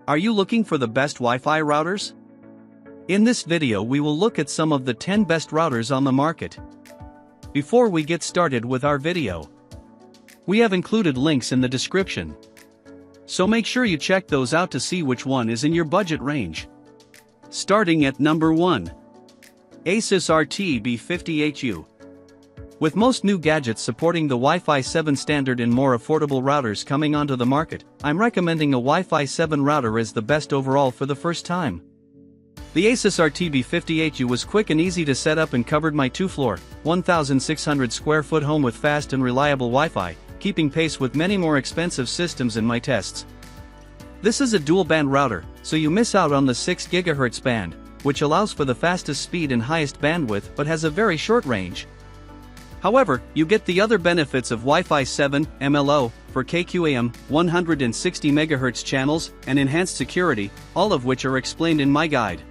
Are you looking for the best Wi-Fi routers? In this video we will look at some of the 10 best routers on the market. Before we get started with our video, we have included links in the description. So make sure you check those out to see which one is in your budget range. Starting at number 1. Asus RT-BE58U. With most new gadgets supporting the Wi-Fi 7 standard and more affordable routers coming onto the market, I'm recommending a Wi-Fi 7 router as the best overall for the first time. The Asus RT-BE58U was quick and easy to set up and covered my 2-floor, 1,600 square foot home with fast and reliable Wi-Fi, keeping pace with many more expensive systems in my tests. This is a dual-band router, so you miss out on the 6 GHz band, which allows for the fastest speed and highest bandwidth but has a very short range. However, you get the other benefits of Wi-Fi 7, MLO, for KQAM, 160 MHz channels, and enhanced security, all of which are explained in my guide.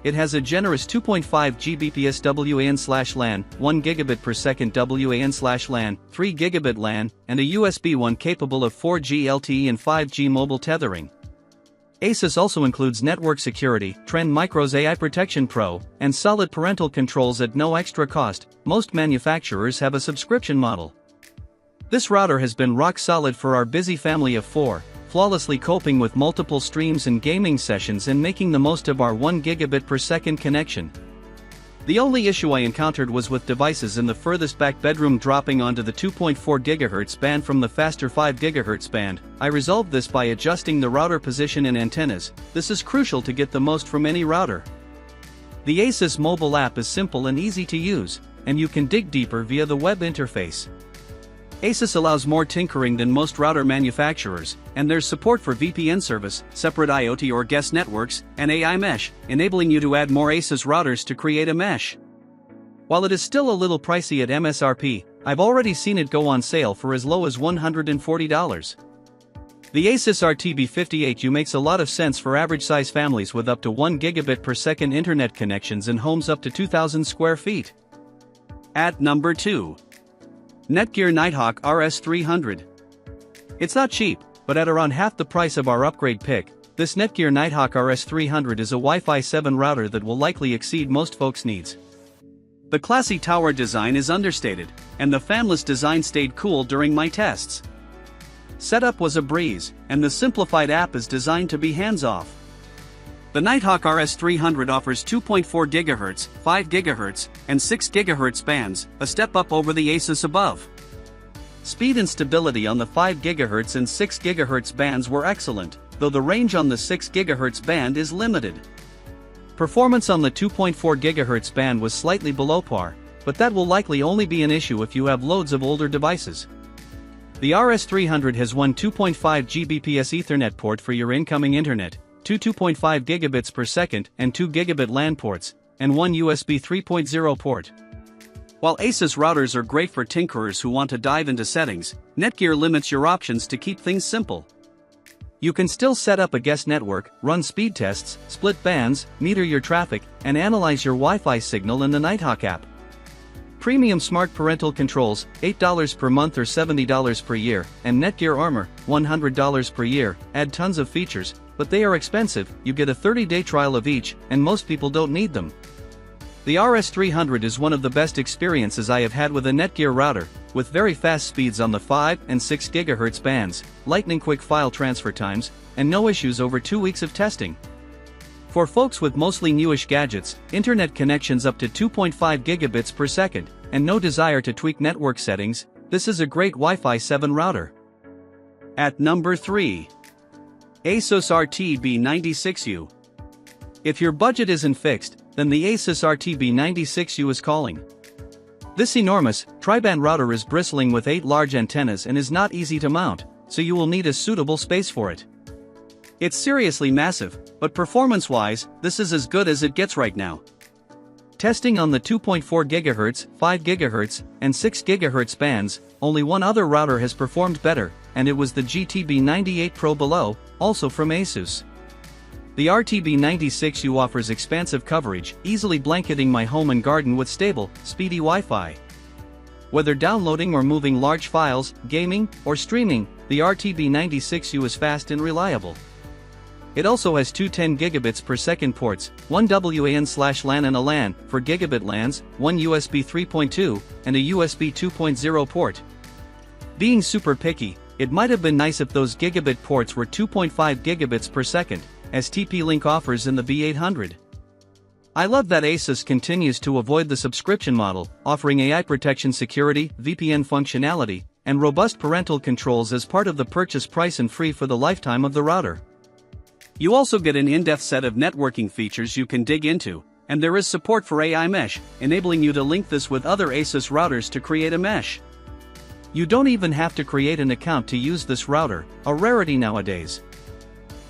It has a generous 2.5 Gbps WAN/LAN, 1 gigabit per second WAN/LAN, 3 gigabit LAN, and a USB 1 capable of 4G LTE and 5G mobile tethering. Asus also includes network security, Trend Micro's AI Protection Pro, and solid parental controls at no extra cost. Most manufacturers have a subscription model. This router has been rock solid for our busy family of 4, flawlessly coping with multiple streams and gaming sessions and making the most of our 1 gigabit per second connection. The only issue I encountered was with devices in the furthest back bedroom dropping onto the 2.4 GHz band from the faster 5 GHz band. I resolved this by adjusting the router position and antennas. This is crucial to get the most from any router. The Asus mobile app is simple and easy to use, and you can dig deeper via the web interface. Asus allows more tinkering than most router manufacturers, and there's support for VPN service, separate IoT or guest networks, and AI mesh, enabling you to add more Asus routers to create a mesh. While it is still a little pricey at MSRP, I've already seen it go on sale for as low as $140. The Asus RT-BE58U makes a lot of sense for average-size families with up to 1 gigabit per second internet connections and homes up to 2,000 square feet. At number 2. Netgear Nighthawk RS300. It's not cheap, but at around half the price of our upgrade pick, this Netgear Nighthawk RS300 is a Wi-Fi 7 router that will likely exceed most folks' needs. The classy tower design is understated, and the fanless design stayed cool during my tests. Setup was a breeze, and the simplified app is designed to be hands-off. The Nighthawk RS300 offers 2.4 GHz, 5 GHz, and 6 GHz bands, a step up over the Asus above. Speed and stability on the 5 GHz and 6 GHz bands were excellent, though the range on the 6 GHz band is limited. Performance on the 2.4 GHz band was slightly below par, but that will likely only be an issue if you have loads of older devices. The RS300 has one 2.5 Gbps Ethernet port for your incoming internet, two 2.5 gigabits per second and 2 gigabit LAN ports, and one USB 3.0 port. While Asus routers are great for tinkerers who want to dive into settings, Netgear limits your options to keep things simple. You can still set up a guest network, run speed tests, split bands, meter your traffic, and analyze your Wi-Fi signal in the Nighthawk app. Premium Smart Parental Controls, $8 per month or $70 per year, and Netgear Armor, $100 per year, add tons of features, but they are expensive. You get a 30-day trial of each, and most people don't need them. The RS300 is one of the best experiences I have had with a Netgear router, with very fast speeds on the 5 and 6 GHz bands, lightning-quick file transfer times, and no issues over 2 weeks of testing. For folks with mostly newish gadgets, internet connections up to 2.5 gigabits per second, and no desire to tweak network settings, this is a great Wi-Fi 7 router. At number 3. Asus RT-BE96U. If your budget isn't fixed, then the Asus RT-BE96U is calling. This enormous, tri-band router is bristling with 8 large antennas and is not easy to mount, so you will need a suitable space for it. It's seriously massive, but performance-wise, this is as good as it gets right now. Testing on the 2.4 GHz, 5 GHz, and 6 GHz bands, only one other router has performed better, and it was the GT-BE98 Pro below, also from Asus. The RT-BE96U offers expansive coverage, easily blanketing my home and garden with stable, speedy Wi-Fi. Whether downloading or moving large files, gaming, or streaming, the RT-BE96U is fast and reliable. It also has two 10 gigabits per second ports, one WAN/LAN and a LAN for gigabit LANs, one USB 3.2, and a USB 2.0 port. Being super picky, it might have been nice if those gigabit ports were 2.5 gigabits per second, as TP-Link offers in the B800. I love that Asus continues to avoid the subscription model, offering AI protection, security, VPN functionality, and robust parental controls as part of the purchase price and free for the lifetime of the router. You also get an in-depth set of networking features you can dig into, and there is support for AI mesh, enabling you to link this with other Asus routers to create a mesh. You don't even have to create an account to use this router, a rarity nowadays.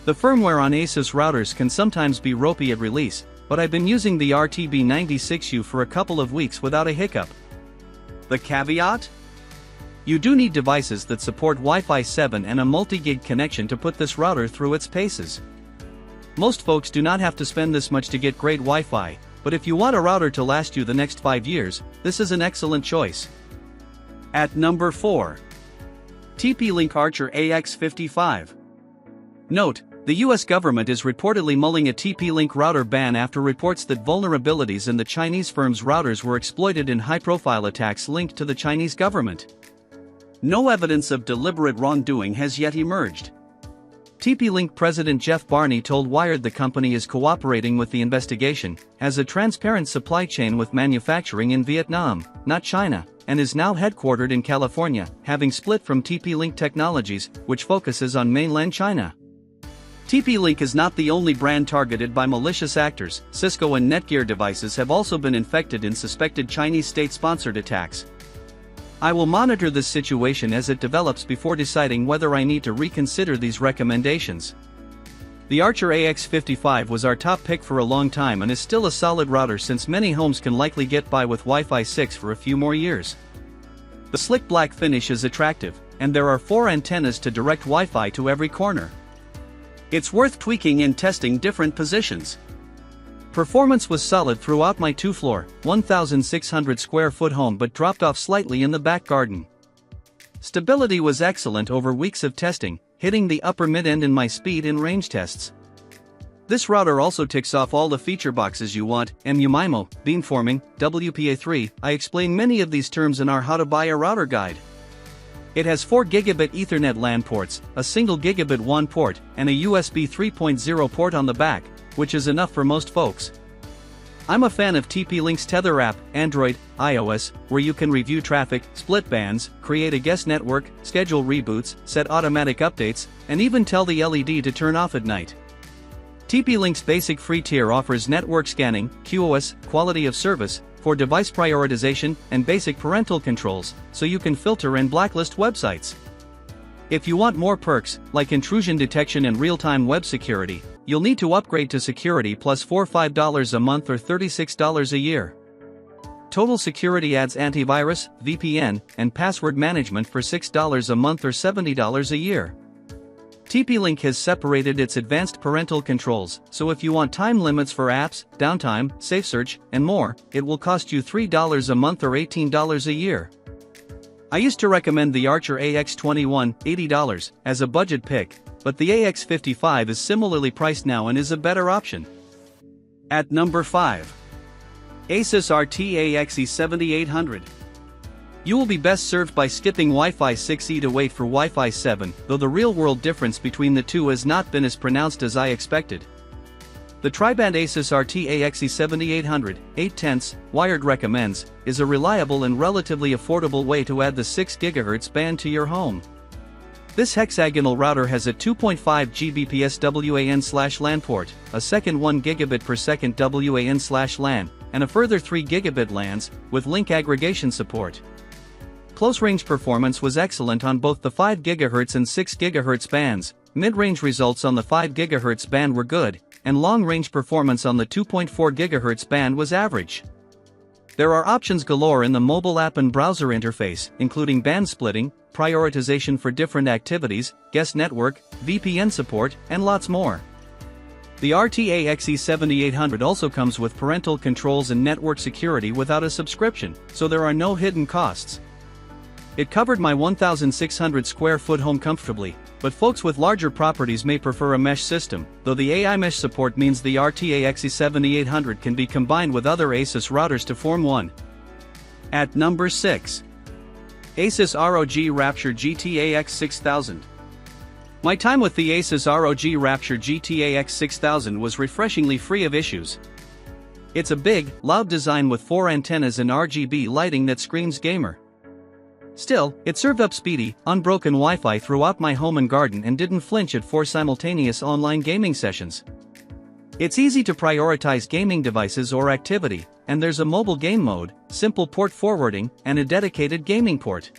The firmware on Asus routers can sometimes be ropey at release, but I've been using the RT-BE96U for a couple of weeks without a hiccup. The caveat? You do need devices that support Wi-Fi 7 and a multi-gig connection to put this router through its paces. Most folks do not have to spend this much to get great Wi-Fi, but if you want a router to last you the next 5 years, this is an excellent choice. At number 4. TP-Link Archer AX55. Note, the US government is reportedly mulling a TP-Link router ban after reports that vulnerabilities in the Chinese firm's routers were exploited in high-profile attacks linked to the Chinese government. No evidence of deliberate wrongdoing has yet emerged. TP-Link President Jeff Barney told Wired the company is cooperating with the investigation, has a transparent supply chain with manufacturing in Vietnam, not China, and is now headquartered in California, having split from TP-Link Technologies, which focuses on mainland China. TP-Link is not the only brand targeted by malicious actors. Cisco and Netgear devices have also been infected in suspected Chinese state-sponsored attacks. I will monitor this situation as it develops before deciding whether I need to reconsider these recommendations. The Archer AX55 was our top pick for a long time and is still a solid router since many homes can likely get by with Wi-Fi 6 for a few more years. The slick black finish is attractive, and there are 4 antennas to direct Wi-Fi to every corner. It's worth tweaking and testing different positions. Performance was solid throughout my 2-floor, 1,600 square foot home but dropped off slightly in the back garden. Stability was excellent over weeks of testing, hitting the upper mid-end in my speed and range tests. This router also ticks off all the feature boxes you want: MU-MIMO, beamforming, WPA3. I explain many of these terms in our How to Buy a Router guide. It has 4 gigabit Ethernet LAN ports, a single gigabit WAN port, and a USB 3.0 port on the back, which is enough for most folks. I'm a fan of TP-Link's Tether app, Android, iOS, where you can review traffic, split bands, create a guest network, schedule reboots, set automatic updates, and even tell the LED to turn off at night. TP-Link's basic free tier offers network scanning, QoS, quality of service, for device prioritization, and basic parental controls, so you can filter and blacklist websites. If you want more perks, like intrusion detection and real-time web security, you'll need to upgrade to Security Plus for $5 a month or $36 a year. Total Security adds antivirus, VPN, and password management for $6 a month or $70 a year. TP-Link has separated its advanced parental controls, so if you want time limits for apps, downtime, safe search, and more, it will cost you $3 a month or $18 a year. I used to recommend the Archer AX21, $80, as a budget pick, but the AX55 is similarly priced now and is a better option. At number 5. Asus RT-AXE7800. You will be best served by skipping Wi-Fi 6E to wait for Wi-Fi 7, though the real-world difference between the two has not been as pronounced as I expected. The tri-band Asus RT-AXE7800, 8/10, Wired recommends, is a reliable and relatively affordable way to add the 6 GHz band to your home. This hexagonal router has a 2.5 Gbps WAN/LAN port, a second 1 gigabit per second WAN/LAN, and a further 3 gigabit LANs, with link aggregation support. Close-range performance was excellent on both the 5 GHz and 6 GHz bands. Mid-range results on the 5 GHz band were good, and long-range performance on the 2.4 GHz band was average. There are options galore in the mobile app and browser interface, including band splitting, prioritization for different activities, guest network, VPN support, and lots more. The RT-AXE7800 also comes with parental controls and network security without a subscription, so there are no hidden costs. It covered my 1,600 square foot home comfortably, but folks with larger properties may prefer a mesh system, though the AI mesh support means the RT-AXE7800 can be combined with other Asus routers to form one. At number 6. Asus ROG Rapture GT-AX6000. My time with the Asus ROG Rapture GT-AX6000 was refreshingly free of issues. It's a big, loud design with 4 antennas and RGB lighting that screams gamer. Still, it served up speedy, unbroken Wi-Fi throughout my home and garden and didn't flinch at 4 simultaneous online gaming sessions. It's easy to prioritize gaming devices or activity, and there's a mobile game mode, simple port forwarding, and a dedicated gaming port.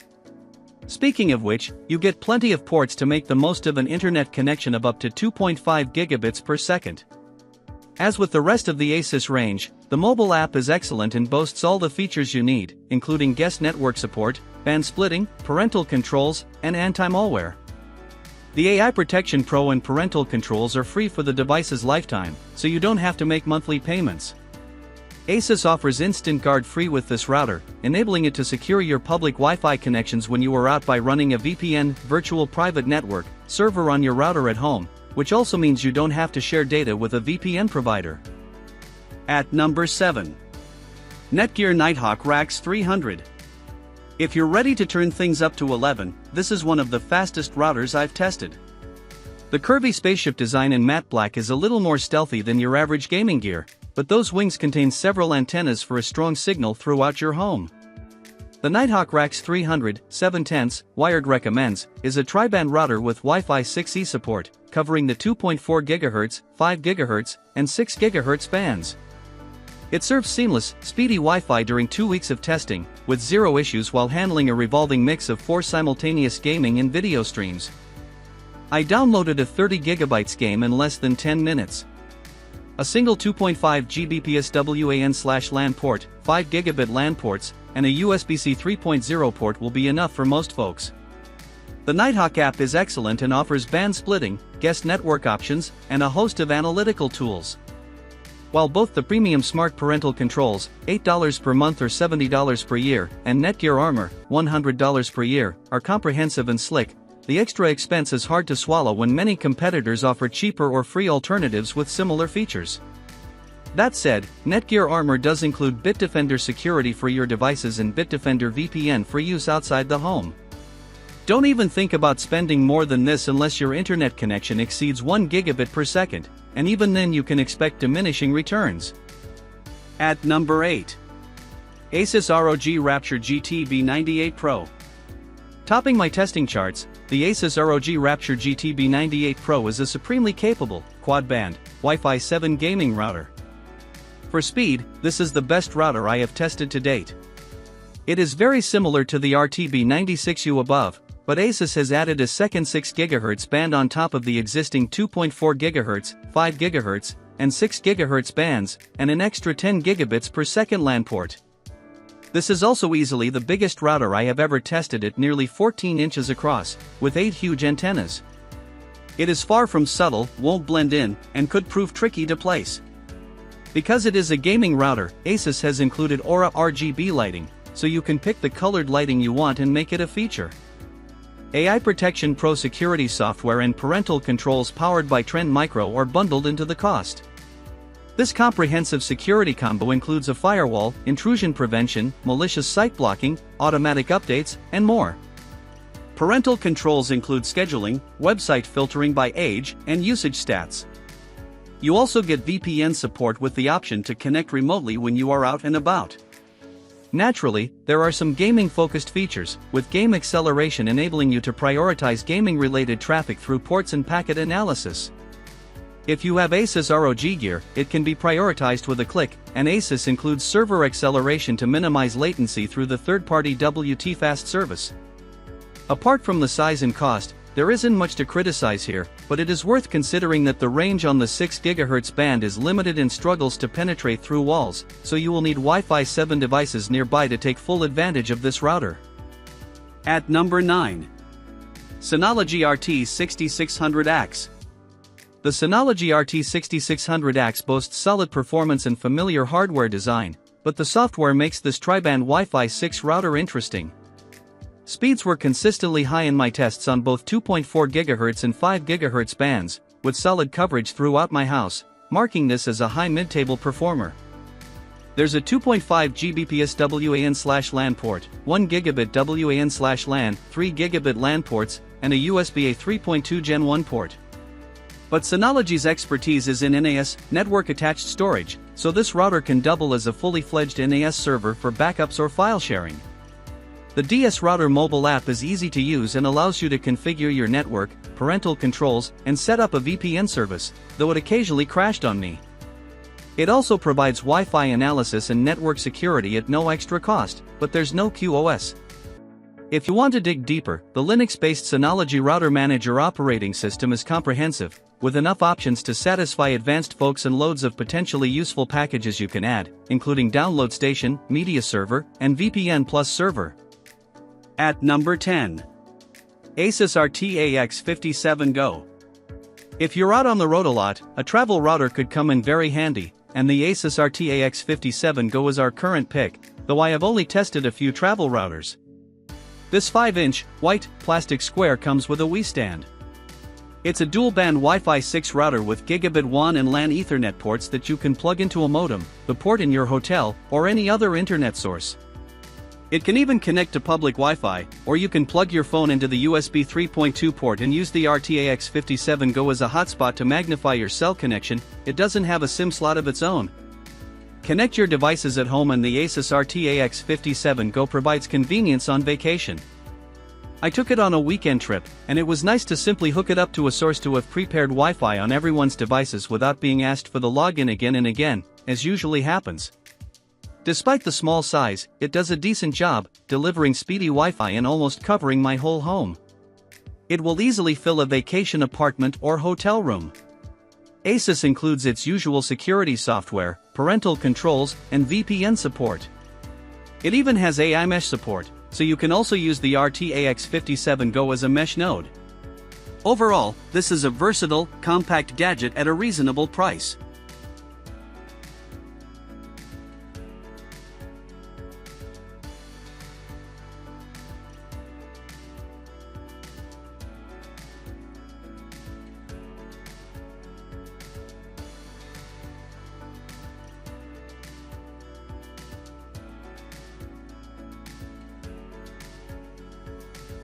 Speaking of which, you get plenty of ports to make the most of an internet connection of up to 2.5 gigabits per second. As with the rest of the Asus range, the mobile app is excellent and boasts all the features you need, including guest network support, band splitting, parental controls, and anti-malware. The AI Protection Pro and parental controls are free for the device's lifetime, so you don't have to make monthly payments. Asus offers Instant Guard free with this router, enabling it to secure your public Wi-Fi connections when you are out by running a VPN, virtual private network, server on your router at home, which also means you don't have to share data with a VPN provider. At number 7. Netgear Nighthawk RAXE300. If you're ready to turn things up to 11, this is one of the fastest routers I've tested. The curvy spaceship design in matte black is a little more stealthy than your average gaming gear, but those wings contain several antennas for a strong signal throughout your home. The Nighthawk RAXE300, 7/10, wired recommends, is a tri-band router with Wi-Fi 6E support, covering the 2.4 GHz, 5 GHz, and 6 GHz bands. It serves seamless, speedy Wi-Fi during 2 weeks of testing, with zero issues while handling a revolving mix of 4 simultaneous gaming and video streams. I downloaded a 30 GB game in less than 10 minutes. A single 2.5 Gbps WAN/LAN port, 5 gigabit LAN ports, and a USB-C 3.0 port will be enough for most folks. The Nighthawk app is excellent and offers band splitting, guest network options, and a host of analytical tools. While both the premium smart parental controls, $8 per month or $70 per year, and Netgear Armor, $100 per year, are comprehensive and slick, the extra expense is hard to swallow when many competitors offer cheaper or free alternatives with similar features. That said, Netgear Armor does include Bitdefender security for your devices and Bitdefender VPN for use outside the home. Don't even think about spending more than this unless your internet connection exceeds 1 gigabit per second, and even then you can expect diminishing returns. At number 8. Asus ROG Rapture GT-BE98 Pro. Topping my testing charts, the Asus ROG Rapture GT-BE98 Pro is a supremely capable, quad-band, Wi-Fi 7 gaming router. For speed, this is the best router I have tested to date. It is very similar to the RT-BE96U above, but Asus has added a second 6 GHz band on top of the existing 2.4 GHz, 5 GHz, and 6 GHz bands, and an extra 10 gigabits per second LAN port. This is also easily the biggest router I have ever tested at nearly 14 inches across, with 8 huge antennas. It is far from subtle, won't blend in, and could prove tricky to place. Because it is a gaming router, Asus has included Aura RGB lighting, so you can pick the colored lighting you want and make it a feature. AI Protection Pro security software and parental controls powered by Trend Micro are bundled into the cost. This comprehensive security combo includes a firewall, intrusion prevention, malicious site blocking, automatic updates, and more. Parental controls include scheduling, website filtering by age, and usage stats. You also get VPN support with the option to connect remotely when you are out and about. Naturally, there are some gaming-focused features, with game acceleration enabling you to prioritize gaming-related traffic through ports and packet analysis. If you have Asus ROG gear, it can be prioritized with a click, and Asus includes server acceleration to minimize latency through the third-party WT-Fast service. Apart from the size and cost, there isn't much to criticize here, but it is worth considering that the range on the 6 GHz band is limited and struggles to penetrate through walls, so you will need Wi-Fi 7 devices nearby to take full advantage of this router. At number 9. Synology RT6600ax. The Synology RT6600ax boasts solid performance and familiar hardware design, but the software makes this tri-band Wi-Fi 6 router interesting. Speeds were consistently high in my tests on both 2.4 GHz and 5 GHz bands, with solid coverage throughout my house, marking this as a high mid-table performer. There's a 2.5 Gbps WAN/LAN port, 1 Gb WAN/LAN, 3 Gb LAN ports, and a USB-A 3.2 Gen 1 port. But Synology's expertise is in NAS, network-attached storage, so this router can double as a fully fledged NAS server for backups or file sharing. The DS Router mobile app is easy to use and allows you to configure your network, parental controls, and set up a VPN service, though it occasionally crashed on me. It also provides Wi-Fi analysis and network security at no extra cost, but there's no QoS. If you want to dig deeper, the Linux-based Synology Router Manager operating system is comprehensive, with enough options to satisfy advanced folks and loads of potentially useful packages you can add, including Download Station, Media Server, and VPN Plus Server. At number 10. Asus RT-AX57 Go. If you're out on the road a lot, a travel router could come in very handy, and the Asus RT-AX57 Go is our current pick, though I have only tested a few travel routers. This 5-inch, white, plastic square comes with a Wii stand. It's a dual-band Wi-Fi 6 router with Gigabit WAN and LAN Ethernet ports that you can plug into a modem, the port in your hotel, or any other internet source. It can even connect to public Wi-Fi, or you can plug your phone into the USB 3.2 port and use the RT-AX57 Go as a hotspot to magnify your cell connection. It doesn't have a SIM slot of its own. Connect your devices at home, and the Asus RT-AX57 Go provides convenience on vacation. I took it on a weekend trip, and it was nice to simply hook it up to a source to have prepared Wi-Fi on everyone's devices without being asked for the login again and again, as usually happens. Despite the small size, it does a decent job, delivering speedy Wi-Fi and almost covering my whole home. It will easily fill a vacation apartment or hotel room. Asus includes its usual security software, parental controls, and VPN support. It even has AI mesh support, so you can also use the RT-AX57 Go as a mesh node. Overall, this is a versatile, compact gadget at a reasonable price.